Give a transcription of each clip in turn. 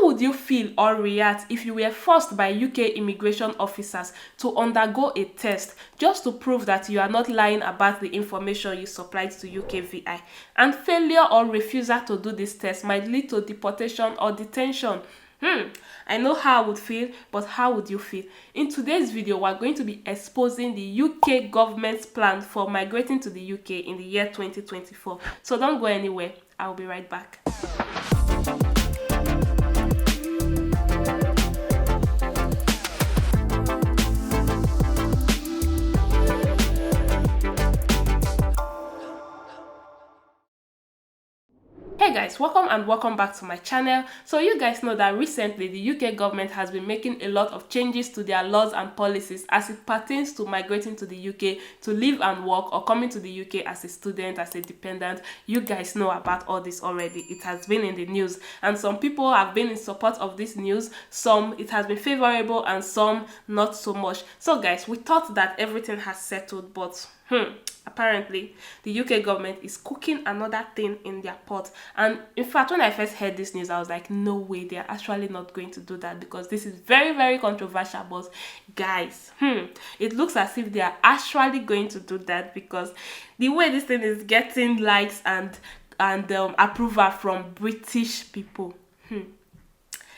would you feel or react if you were forced by UK immigration officers to undergo a test just to prove that you are not lying about the information you supplied to UKVI? And failure or refusal to do this test might lead to deportation or detention. I know how I would feel, but how would you feel? In today's video, we're going to be exposing the UK government's plan for migrating to the UK in the year 2024. So don't go anywhere. I'll be right back. Hey guys, welcome back to my channel. So you guys know that recently the UK government has been making a lot of changes to their laws and policies as it pertains to migrating to the UK to live and work, or coming to the UK as a student, as a dependent. You guys know about all this already. It has been in the news, and some people have been in support of this news. Some it has been favorable and some not so much. So guys, we thought that everything has settled, but apparently the UK government is cooking another thing in their pot. And in fact, when I first heard this news, I was like, no way, they're actually not going to do that, because this is very, very controversial. But guys, it looks as if they are actually going to do that, because the way this thing is getting likes and approval from British people,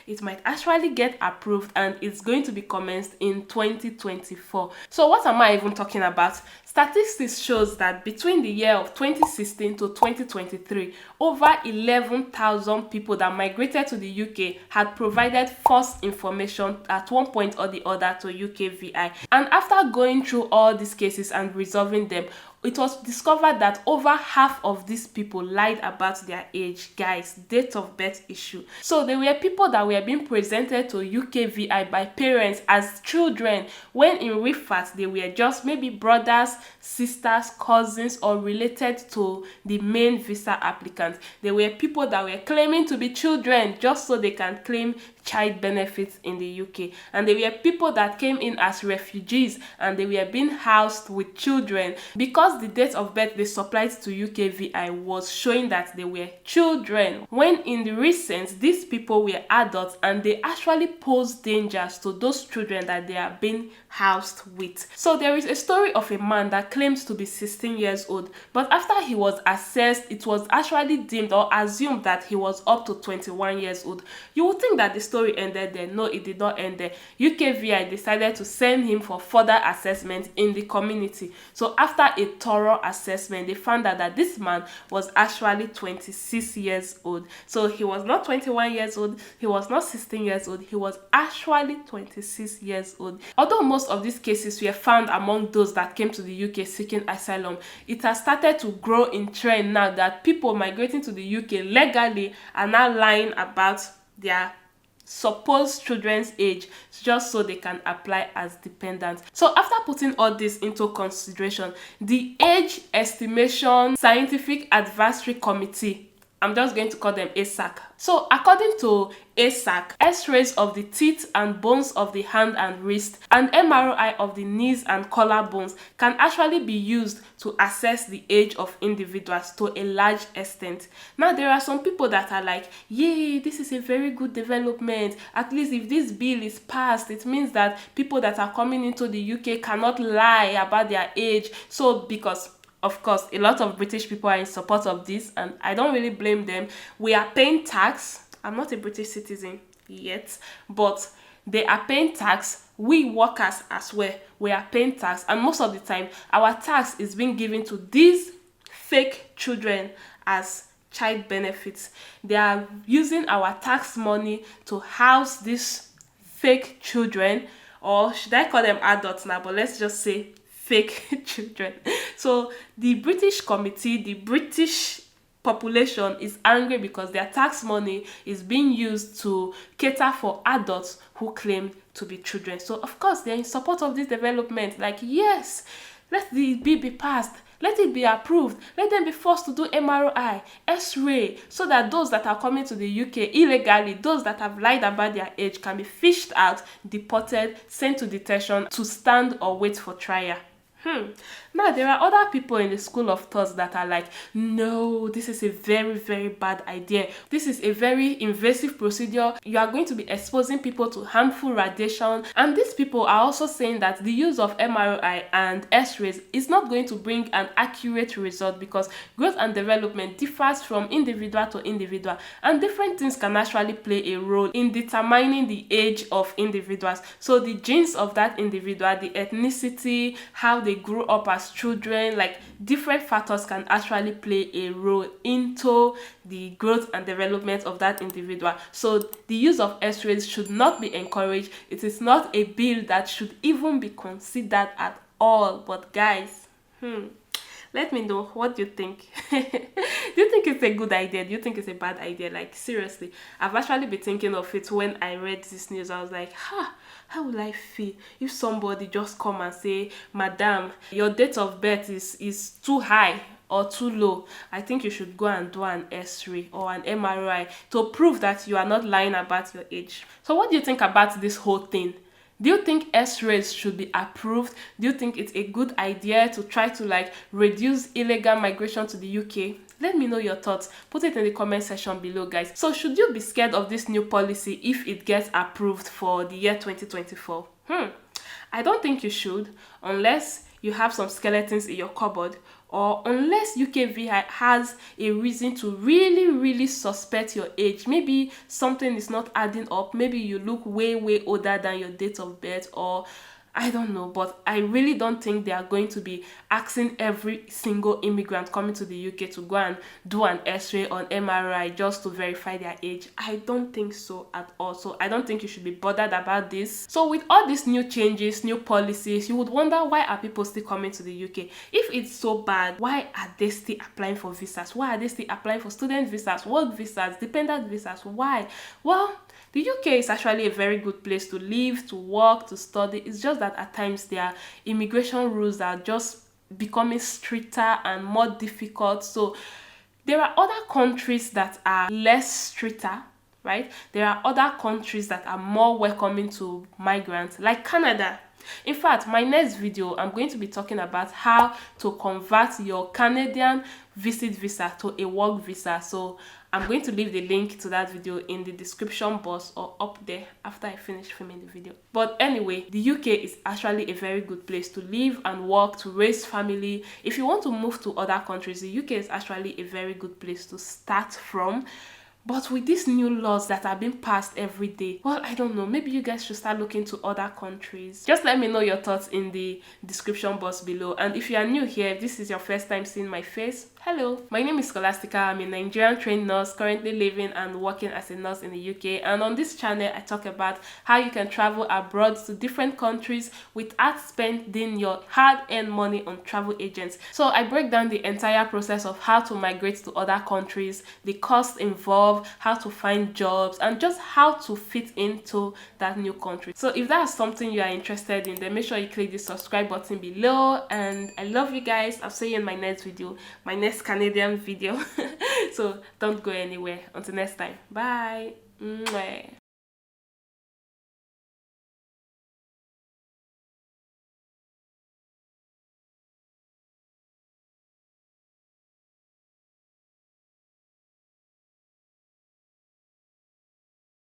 it might actually get approved, and it's going to be commenced in 2024. So what am I even talking about? Statistics shows that between the year of 2016 to 2023, over 11,000 people that migrated to the UK had provided false information at one point or the other to UKVI. And after going through all these cases and resolving them, it was discovered that over half of these people lied about their age. Guys, date of birth issue. So there were people that were being presented to UKVI by parents as children, when in real fact they were just maybe brothers, sisters, cousins, or related to the main visa applicant. There were people that were claiming to be children just so they can claim child benefits in the UK. And there were people that came in as refugees and they were being housed with children, because the date of birth they supplied to UKVI was showing that they were children, when in the recent these people were adults and they actually pose dangers to those children that they are being housed with. So there is a story of a man that claims to be 16 years old, but after he was assessed, it was actually deemed or assumed that he was up to 21 years old. You would think that the story ended there. No, it did not end there. UKVI decided to send him for further assessment in the community. So after a thorough assessment, they found out that this man was actually 26 years old. So he was not 21 years old, he was not 16 years old, he was actually 26 years old. Although most of these cases were found among those that came to the UK seeking asylum, it has started to grow in trend now that people migrating to the UK legally are now lying about their supposed children's age just so they can apply as dependents. So after putting all this into consideration, the Age Estimation Scientific Advisory Committee, I'm just going to call them ASAC. So according to ASAC, X-rays of the teeth and bones of the hand and wrist and MRI of the knees and collarbones can actually be used to assess the age of individuals to a large extent. Now there are some people that are like, yay, this is a very good development. At least if this bill is passed, it means that people that are coming into the UK cannot lie about their age. So because of course, a lot of British people are in support of this, and I don't really blame them. We are paying tax. I'm not a British citizen yet, but they are paying tax. We workers as well, we are paying tax, and most of the time, our tax is being given to these fake children as child benefits. They are using our tax money to house these fake children, or should I call them adults now, but let's just say fake children. So the British committee, the British population is angry because their tax money is being used to cater for adults who claim to be children. So of course they're in support of this development. Like, yes, let the bill be passed, let it be approved, let them be forced to do MRI, X-ray, so that those that are coming to the UK illegally, those that have lied about their age, can be fished out, deported, sent to detention to stand or wait for trial. Now, there are other people in the school of thought that are like, no, this is a very, very bad idea. This is a very invasive procedure. You are going to be exposing people to harmful radiation. And these people are also saying that the use of MRI and X-rays is not going to bring an accurate result because growth and development differs from individual to individual, and different things can actually play a role in determining the age of individuals. So the genes of that individual, the ethnicity, how they grew up as children, like different factors can actually play a role into the growth and development of that individual. So the use of X-rays should not be encouraged. It is not a bill that should even be considered at all. But guys, let me know, what do you think? Do you think it's a good idea? Do you think it's a bad idea? Like, seriously, I've actually been thinking of it when I read this news. I was like, how will I feel if somebody just come and say, madam, your date of birth is too high or too low. I think you should go and do an X-ray or an MRI to prove that you are not lying about your age. So what do you think about this whole thing? Do you think X-rays should be approved? Do you think it's a good idea to try to like reduce illegal migration to the UK? Let me know your thoughts. Put it in the comment section below, guys. So should you be scared of this new policy if it gets approved for the year 2024? I don't think you should, unless you have some skeletons in your cupboard, or unless UKVI has a reason to really suspect your age. Maybe something is not adding up. Maybe you look way older than your date of birth, or I don't know, but I really don't think they are going to be asking every single immigrant coming to the UK to go and do an X-ray or an MRI just to verify their age. I don't think so at all. So I don't think you should be bothered about this. So with all these new changes, new policies, you would wonder, why are people still coming to the UK? If it's so bad, why are they still applying for visas? Why are they still applying for student visas, work visas, dependent visas? Why? Well, the UK is actually a very good place to live, to work, to study. It's just that at times their immigration rules are just becoming stricter and more difficult. So there are other countries that are less stricter, right? There are other countries that are more welcoming to migrants, like Canada. In fact, my next video, I'm going to be talking about how to convert your Canadian visit visa to a work visa. So I'm going to leave the link to that video in the description box or up there after I finish filming the video. But anyway, the UK is actually a very good place to live and work, to raise family. If you want to move to other countries, the UK is actually a very good place to start from. But with these new laws that are being passed every day, well, I don't know, maybe you guys should start looking to other countries. Just let me know your thoughts in the description box below. And if you are new here, if this is your first time seeing my face, hello, my name is Scholastica. I'm a Nigerian trained nurse currently living and working as a nurse in the UK. And on this channel, I talk about how you can travel abroad to different countries without spending your hard-earned money on travel agents. So I break down the entire process of how to migrate to other countries, the costs involved, how to find jobs, and just how to fit into that new country. So if that's something you are interested in, then make sure you click the subscribe button below. And I love you guys. I'll see you in my next video, my next Canadian video. So don't go anywhere. Until next time, bye. Mwah.